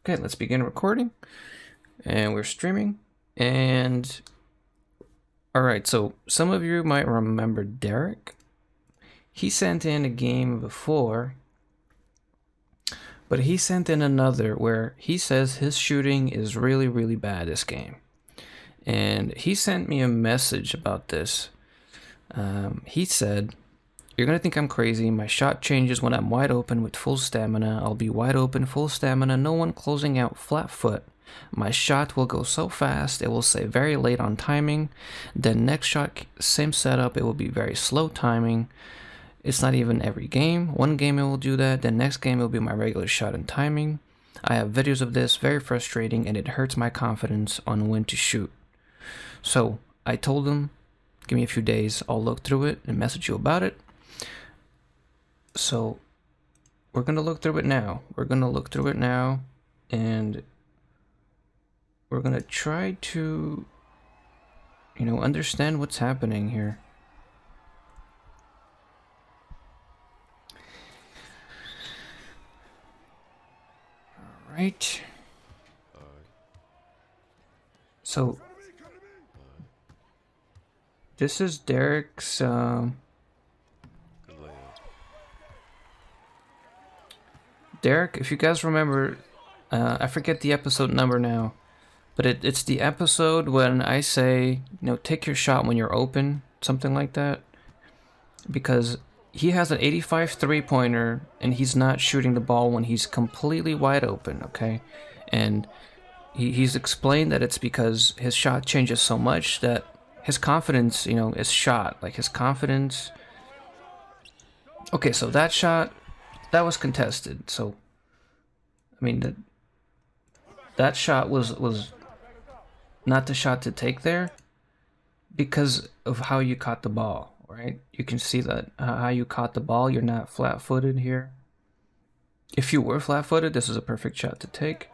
Okay, let's begin recording. And we're streaming. And alright, so some of you might remember Derek. He sent in a game before, but he sent in another where he says his shooting is really, really bad this game. And he sent me a message about this. He said, "You're gonna think I'm crazy. My shot changes when I'm wide open with full stamina. I'll be wide open, full stamina, no one closing out, flat foot. My shot will go so fast, it will say very late on timing. Then next shot, same setup, it will be very slow timing. It's not even every game. One game it will do that, then next game it will be my regular shot and timing. I have videos of this, very frustrating, and it hurts my confidence on when to shoot." So I told him, give me a few days, I'll look through it and message you about it. So we're gonna look through it now. And we're gonna try to, understand what's happening here. All right. So this is Derek's. Derek, if you guys remember, I forget the episode number now, but it's the episode when I say, take your shot when you're open, something like that. Because he has an 85 three-pointer, and he's not shooting the ball when he's completely wide open, okay? And he's explained that it's because his shot changes so much that his confidence, is shot. Like, his confidence... Okay, so that shot, that was contested, so... I mean, that shot was not the shot to take there because of how you caught the ball, right? You can see that how you caught the ball. You're not flat-footed here. If you were flat-footed, this is a perfect shot to take.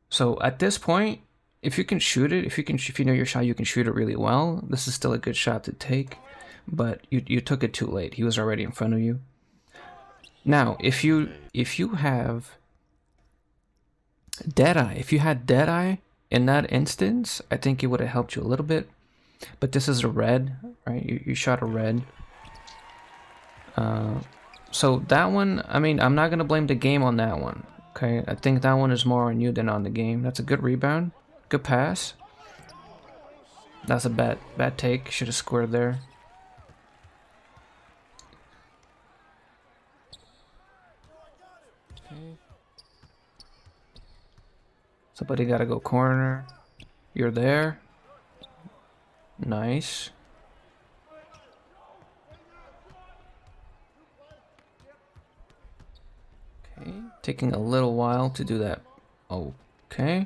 So at this point, if you can shoot it, if you know your shot, you can shoot it really well. This is still a good shot to take, but you took it too late. He was already in front of you. Now, if you have Deadeye, if you had Deadeye in that instance, I think it would have helped you a little bit. But this is a red, right? You shot a red. So that one, I mean, I'm not going to blame the game on that one. Okay, I think that one is more on you than on the game. That's a good rebound. Good pass. That's a bad take. Should have scored there. Okay. Somebody gotta go corner. You're there. Nice. Okay, taking a little while to do that. Okay.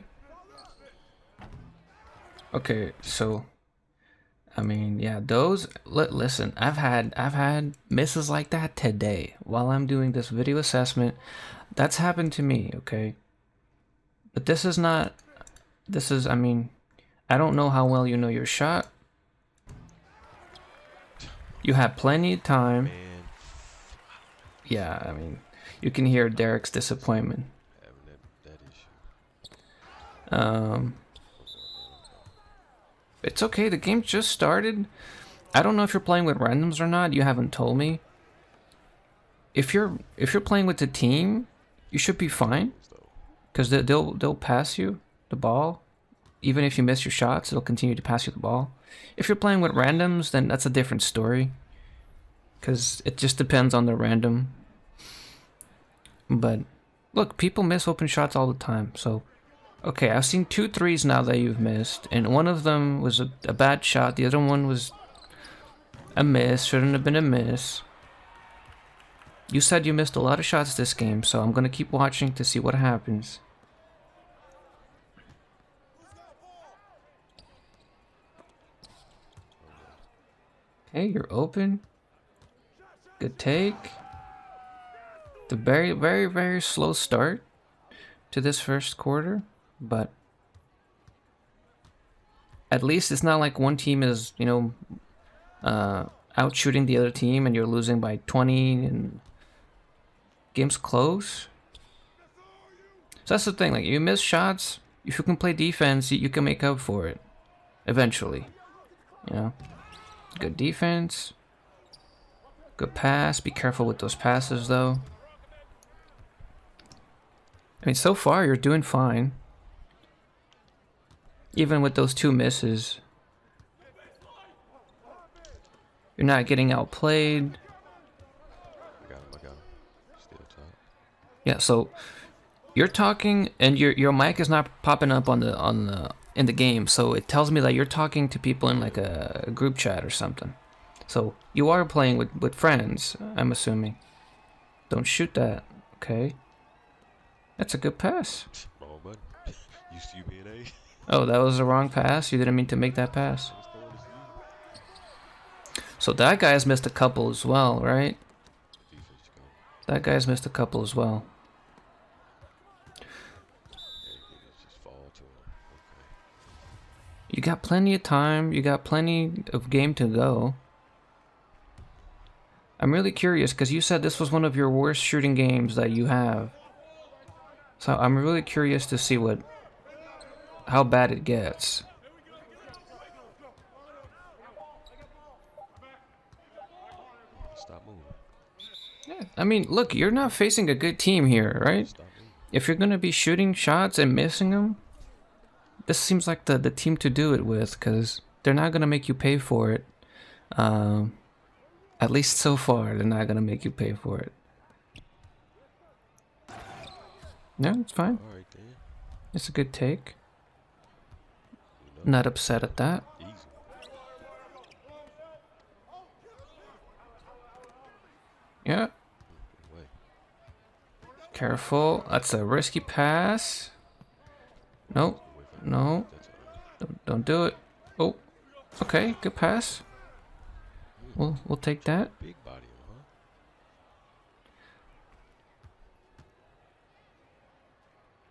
Okay, so I mean, yeah, those listen, I've had misses like that today while I'm doing this video assessment. That's happened to me, okay? But this is, I mean, I don't know how well you know your shot. You had plenty of time. Yeah, I mean, you can hear Derek's disappointment. It's okay, the game just started. I don't know if you're playing with randoms or not. You haven't told me. If you're playing with the team, you should be fine. Because they'll pass you the ball. Even if you miss your shots, they'll continue to pass you the ball. If you're playing with randoms, then that's a different story. Because it just depends on the random. But, look, people miss open shots all the time. So, okay, I've seen 2 threes now that you've missed. And one of them was a bad shot. The other one was a miss. Shouldn't have been a miss. You said you missed a lot of shots this game, so I'm going to keep watching to see what happens. Okay, you're open. Good take. The very, very, very slow start to this first quarter, but at least it's not like one team is, out shooting the other team and you're losing by 20 and game's close. So that's the thing. Like, you miss shots. If you can play defense, you can make up for it. Eventually. You know? Good defense. Good pass. Be careful with those passes, though. I mean, so far, you're doing fine. Even with those 2 misses. You're not getting outplayed. I got him. Still top. Yeah, so you're talking and your mic is not popping up in the game, so it tells me that you're talking to people in like a group chat or something. So you are playing with friends, I'm assuming. Don't shoot that, okay? That's a good pass. Wrong button. Used to you being A. Oh, that was the wrong pass? You didn't mean to make that pass. So that guy's missed a couple as well, right? That guy's missed a couple as well. You got plenty of time. You got plenty of game to go. I'm really curious because you said this was one of your worst shooting games that you have. So I'm really curious to see how bad it gets. Stop moving. Yeah, I mean, look, you're not facing a good team here, right? If you're going to be shooting shots and missing them, this seems like the team to do it with, because they're not going to make you pay for it. At least so far, they're not going to make you pay for it. No, it's fine. All right, then. It's a good take. Not upset at that. Easy. Yeah. Careful. That's a risky pass. Nope. No. Don't do it. Oh. Okay, good pass. We'll take that. Big body, huh?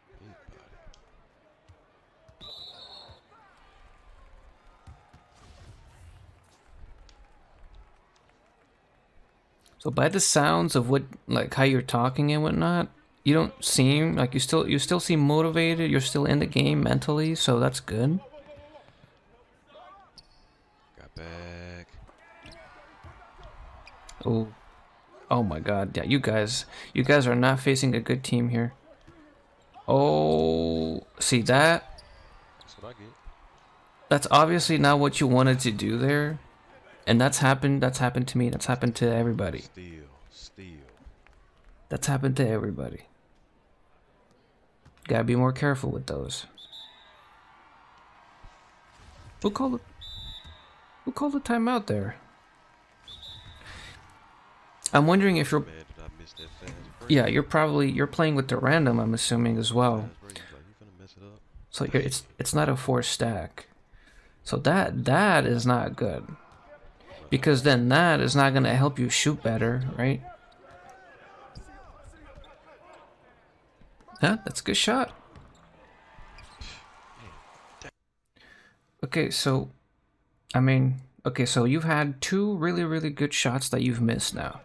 Big body. So by the sounds of how you're talking and whatnot, you don't seem like you still seem motivated. You're still in the game mentally, so that's good. Got back. Oh my God! Yeah, you guys are not facing a good team here. Oh, see that? That's what I get. That's obviously not what you wanted to do there, and that's happened. That's happened to me. That's happened to everybody. Steal. That's happened to everybody. Gotta be more careful with those. Who called the timeout there? I'm wondering if you're... Yeah, you're playing with the random, I'm assuming, as well. So it's not a forced stack. So that is not good. Because then that is not going to help you shoot better, right? Huh? That's a good shot. Okay, so... I mean... Okay, so you've had 2 really, really good shots that you've missed now.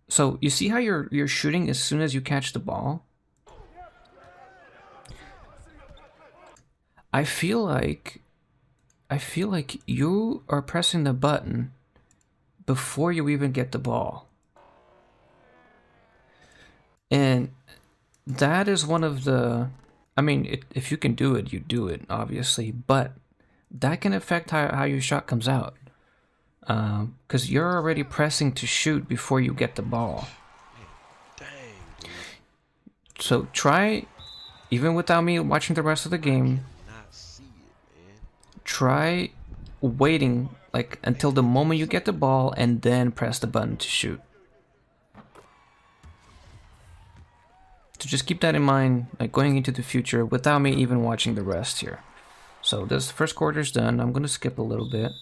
So, you see how you're shooting as soon as you catch the ball? I feel like you are pressing the button before you even get the ball. And that is one of the... I mean, if you can do it, you do it, obviously. But that can affect how your shot comes out. Because you're already pressing to shoot before you get the ball. Dang. So try, even without me watching the rest of the game, try waiting like until the moment you get the ball and then press the button to shoot. So just keep that in mind, like going into the future without me even watching the rest here. So this first quarter's done. I'm gonna skip a little bit.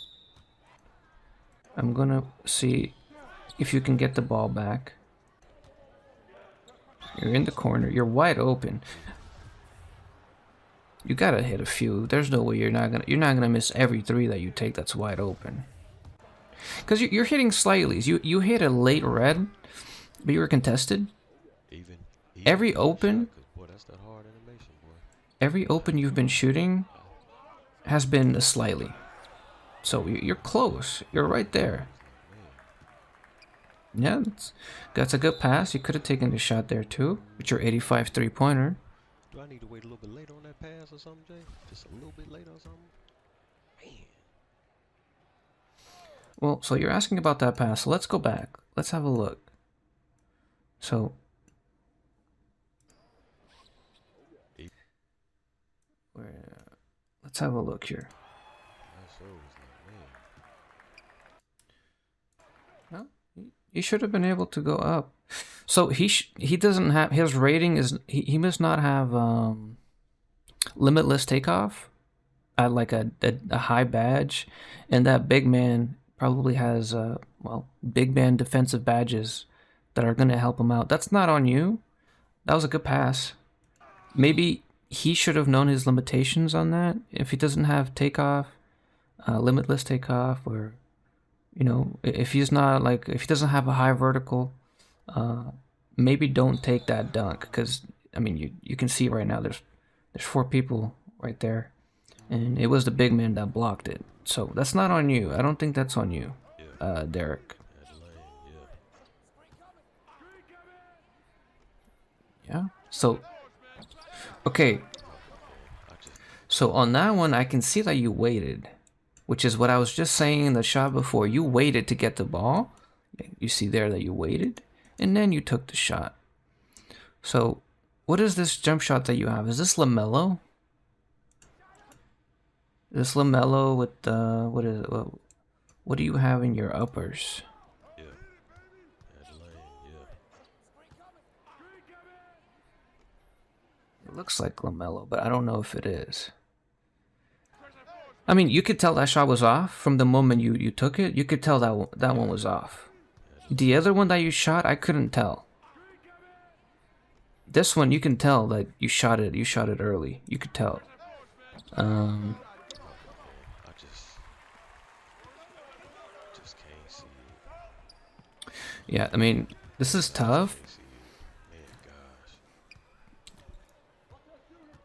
I'm gonna see if you can get the ball back. You're in the corner. You're wide open. You gotta hit a few. There's no way you're not gonna miss every 3 that you take that's wide open. Cause you're hitting slightly. You hit a late red, but you were contested. Every open boy, that's that hard animation, boy. Every open you've been shooting has been slightly. So you're close. You're right there. Yeah, that's a good pass. You could have taken the shot there too with your 85 three-pointer. Do I need to wait a little bit later on that pass or something, Jay? Just a little bit later or something? Man. Well, so you're asking about that pass. So let's go back. Let's have a look. So let's have a look here. Well, he should have been able to go up. So he doesn't have, his rating is, he must not have limitless takeoff at like a high badge, and that big man probably has well, big man defensive badges that are going to help him out. That's not on you. That was a good pass. Maybe he should have known his limitations on that. If he doesn't have takeoff, limitless takeoff, or you know, if he's not like, if he doesn't have a high vertical, maybe don't take that dunk, because I mean you can see right now there's 4 people right there, and it was the big man that blocked it. So that's not on you. I don't think that's on you, Derek. Yeah. So okay. So on that one, I can see that you waited, which is what I was just saying in the shot before. You waited to get the ball. You see there that you waited, and then you took the shot. So what is this jump shot that you have? Is this Lamelo? This Lamelo with the, what is it? What do you have in your uppers? It looks like Lamelo, but I don't know if it is. I mean, you could tell that shot was off from the moment you took it. You could tell that one was off. The other one that you shot, I couldn't tell. This one, you can tell that you shot it. You shot it early. You could tell. Yeah, I mean, this is tough.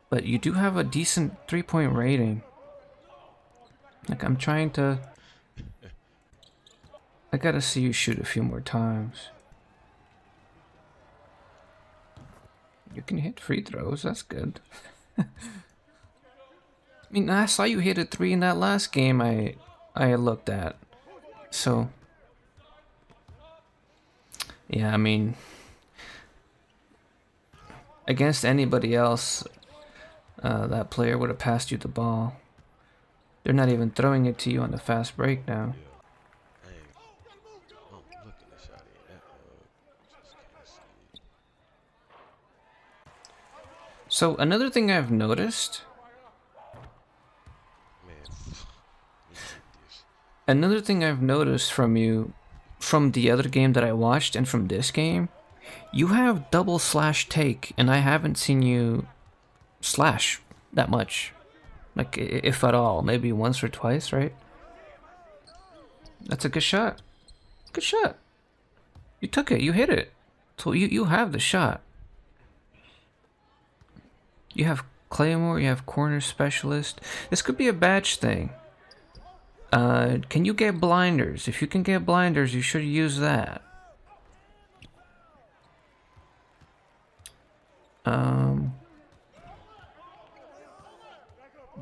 But you do have a decent 3-point rating. Like, I'm trying to... I gotta see you shoot a few more times. You can hit free throws, that's good. I mean, I saw you hit a 3 in that last game I looked at. So... yeah, I mean... against anybody else... that player would have passed you the ball. They're not even throwing it to you on the fast break now. So another thing I've noticed... another thing I've noticed from you, from the other game that I watched and from this game, you have double slash take, and I haven't seen you slash that much, like if at all, maybe once or twice, right? That's a good shot. Good shot. You took it, you hit it. So you have the shot. You have Claymore, you have corner specialist. This could be a badge thing. Can you get blinders? If you can get blinders, you should use that.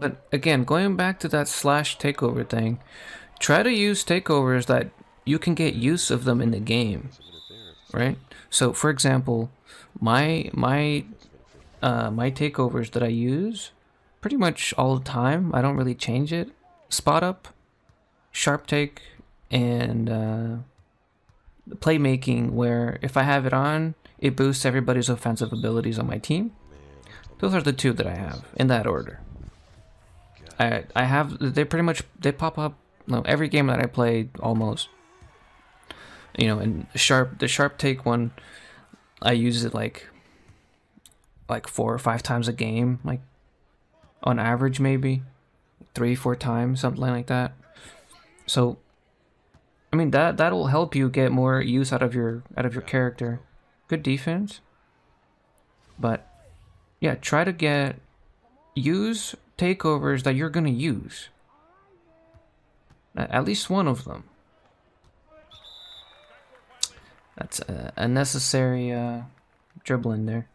But again, going back to that slash takeover thing, try to use takeovers that you can get use of them in the game, right? So, for example, my takeovers that I use pretty much all the time, I don't really change it. Spot up, sharp take, and playmaking, where if I have it on, it boosts everybody's offensive abilities on my team. Those are the 2 that I have in that order. I have, they pretty much, they pop up, no, every game that I play almost. You know, and the sharp take one, I use it like 4 or 5 times a game, like on average maybe 3-4 times, something like that. So I mean, that'll help you get more use out of your character. Good defense, but Yeah, try to use takeovers that you're gonna use. At least one of them. That's a necessary dribbling there.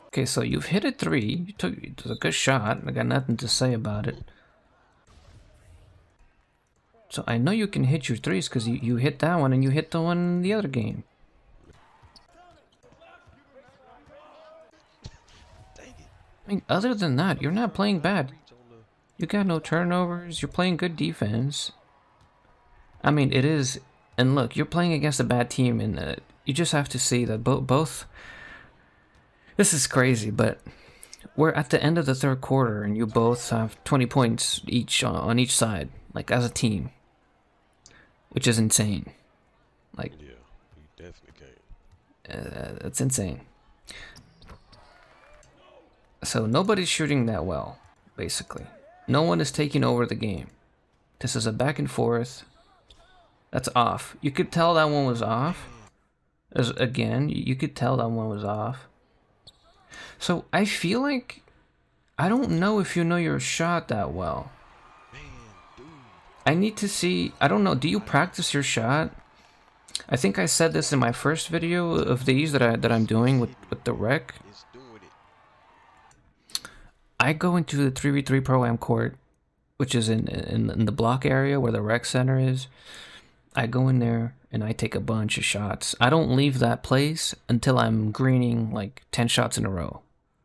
Okay, so you've hit a 3. It was a good shot. I got nothing to say about it. So I know you can hit your 3s because you hit that one and you hit the one in the other game. I mean, other than that, you're not playing bad. You got no turnovers. You're playing good defense. I mean, it is... And look, you're playing against a bad team, and you just have to see that both... This is crazy, but we're at the end of the third quarter, and you both have 20 points each on each side, like as a team, which is insane. Like, Yeah, you definitely can. It's insane. So nobody's shooting that well, basically. No one is taking over the game. This is a back and forth. That's off. You could tell that one was off. Again, you could tell that one was off. So I feel like I don't know if you know your shot that well. I need to see. I don't know. Do you practice your shot? I think I said this in my first video of these that I'm doing with the rec. I go into the 3v3 Pro-Am court, which is in the block area where the rec center is. I go in there and I take a bunch of shots. I don't leave that place until I'm greening like 10 shots in a row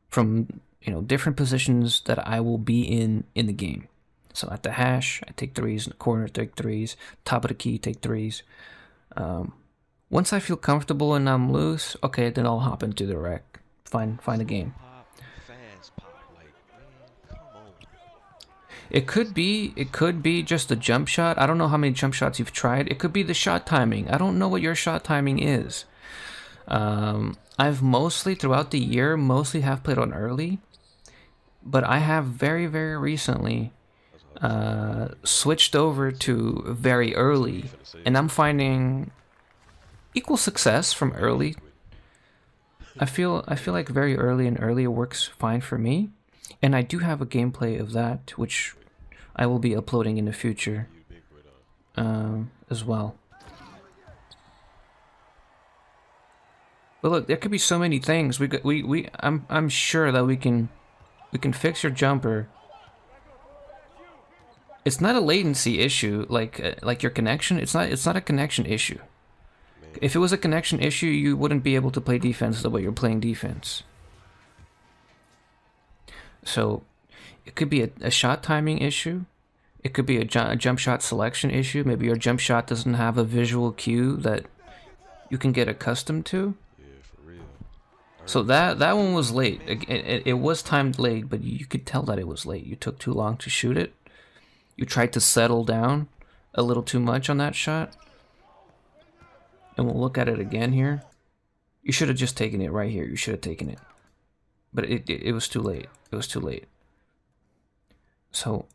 from, different positions that I will be in the game. So at the hash, I take 3s, in the corner, take 3s, top of the key, take 3s. Once I feel comfortable and I'm loose, okay, then I'll hop into the rec, find a game. It could be just a jump shot. I don't know how many jump shots you've tried. It could be the shot timing. I don't know what your shot timing is. I've mostly, throughout the year, have played on early. But I have very, very recently switched over to very early. And I'm finding equal success from early. I feel like very early and early works fine for me. And I do have a gameplay of that, which I will be uploading in the future as well. But look, there could be so many things. I'm sure that we can fix your jumper. It's not a latency issue like your connection. It's not a connection issue. If it was a connection issue, you wouldn't be able to play defense the way you're playing defense. So it could be a shot timing issue. It could be a jump shot selection issue. Maybe your jump shot doesn't have a visual cue that you can get accustomed to. Yeah, for real. So that one was late. It was timed late, but you could tell that it was late. You took too long to shoot it. You tried to settle down a little too much on that shot. And we'll look at it again here. You should have just taken it right here. You should have taken it. But it was too late. It was too late. So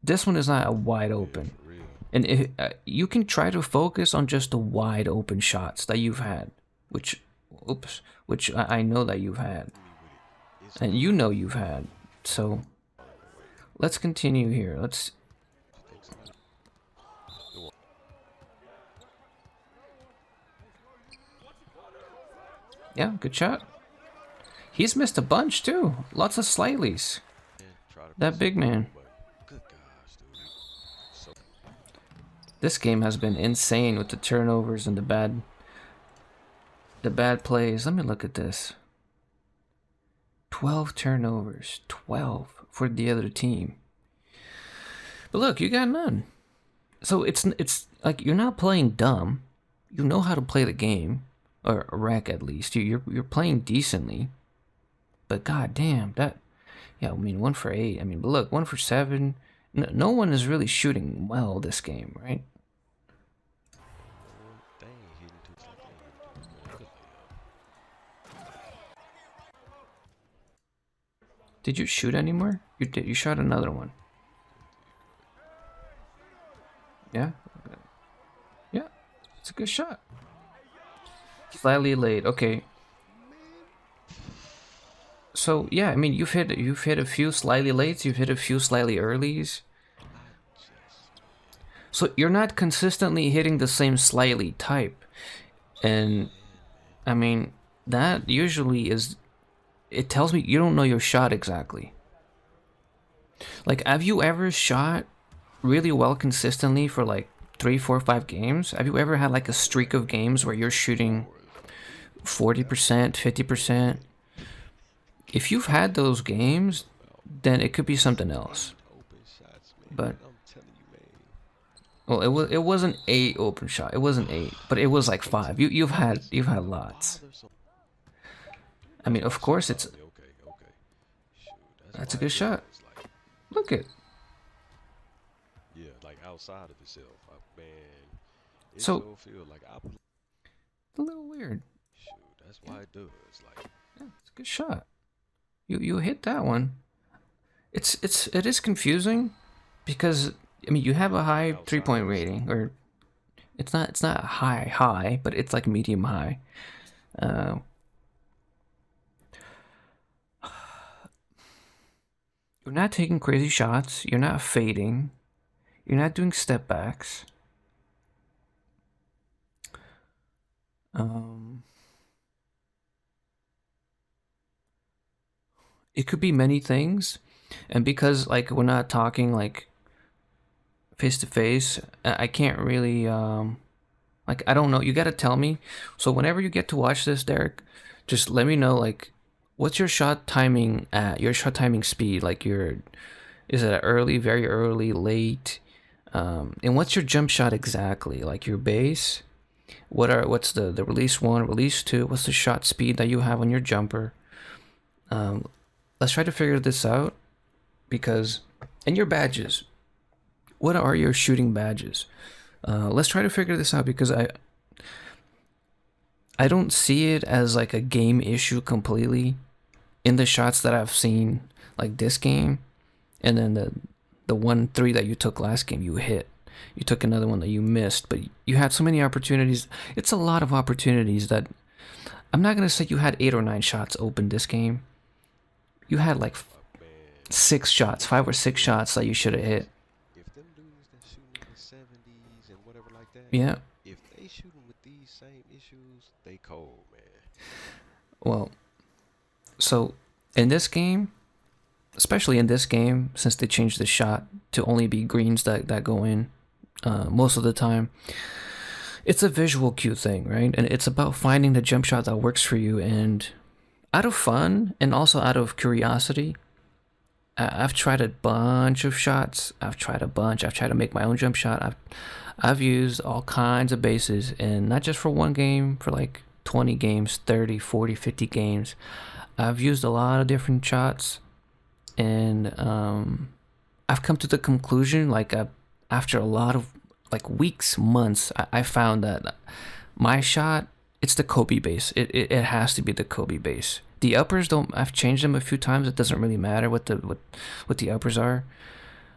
this one is not a wide open. And if, you can try to focus on just the wide open shots that you've had. Which I know that you've had. And you know you've had. So let's continue here. Let's... Yeah, good shot. He's missed a bunch too. Lots of slightlys. That big man. This game has been insane with the turnovers and the bad plays. Let me look at this. 12 turnovers. 12 for the other team. But look, you got none. So it's like you're not playing dumb. You know how to play the game. Or rec at least. You're playing decently. But goddamn, that... Yeah, I mean, 1 for 8. I mean, but look, 1 for 7. No one is really shooting well this game, right? Did you shoot anymore? You did. You shot another one. Yeah? Yeah. a good shot. Slightly late. Okay. So yeah, I mean you've hit a few slightly lates, you've hit a few slightly earlies. So you're not consistently hitting the same slightly type. And I mean that usually is, it tells me you don't know your shot exactly. Like, have you ever shot really well consistently for like 3, 4, 5 games? Have you ever had like a streak of games where you're shooting 40%, 50%? If you've had those games, then it could be something else. But well, it wasn't 8 open shot. It wasn't 8, but it was like 5. You've had lots. I mean, of course it's, that's a good shot. Look it. Yeah, like outside of itself, man. It So so feel like I a little weird. shoot. That's why it does. Like, Yeah, it's a good shot. You hit that one. It is confusing because I mean you have a high 3-point rating, or it's not high, but it's like medium high. You're not taking crazy shots. You're not fading. You're not doing step backs. It could be many things, and because like we're not talking like face to face, I can't really like, I don't know. You gotta tell me. So whenever you get to watch this, Derek, just let me know like what's your shot timing at, your shot timing speed, like is it early, very early, late, and what's your jump shot exactly, like your base, what's the release 1, release 2, what's the shot speed that you have on your jumper. Let's try to figure this out, because, and your badges, what are your shooting badges? Let's try to figure this out, because I don't see it as like a game issue completely in the shots that I've seen, like this game, and then the 1-3 that you took last game you hit. You took another one that you missed, but you had so many opportunities. It's a lot of opportunities that I'm not gonna say you had 8 or 9 shots open this game. You had like 6 shots, 5 or 6 shots that you should have hit. if them dudes that shooting in the 70s and whatever like that, Yeah. if they shooting with these same issues, they cold, man. Well, so in this game, especially in this game, since they changed the shot to only be greens that go in most of the time, it's a visual cue thing, right? And it's about finding the jump shot that works for you. And out of fun and also out of curiosity, I've tried a bunch of shots. I've tried to make my own jump shot. I've used all kinds of bases, and not just for one game, for like 20 games, 30, 40, 50 games. I've used a lot of different shots, and I've come to the conclusion, like after a lot of like weeks, months, I found that my shot, it's the Kobe base. It has to be the Kobe base. The uppers don't. I've changed them a few times. It doesn't really matter what the uppers are,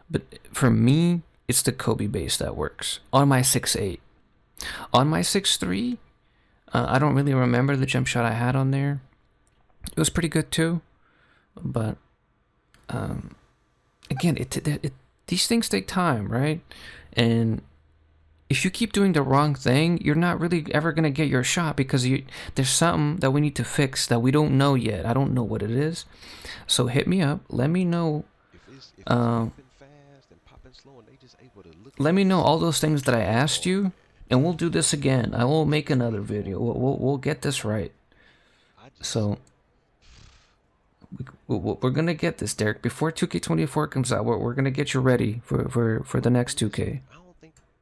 but for me, it's the Kobe base that works on my 6'8". On my 6'3", I don't really remember the jump shot I had on there. It was pretty good too, but again, these things take time, right? And if you keep doing the wrong thing, you're not really ever gonna get your shot, because there's something that we need to fix that we don't know yet. I don't know what it is, so hit me up. Let me know. Let me know all those things that I asked you, and we'll do this again. I will make another video. We'll get this right. So we're gonna get this, Derek. Before 2K24 comes out, we're gonna get you ready for the next 2K.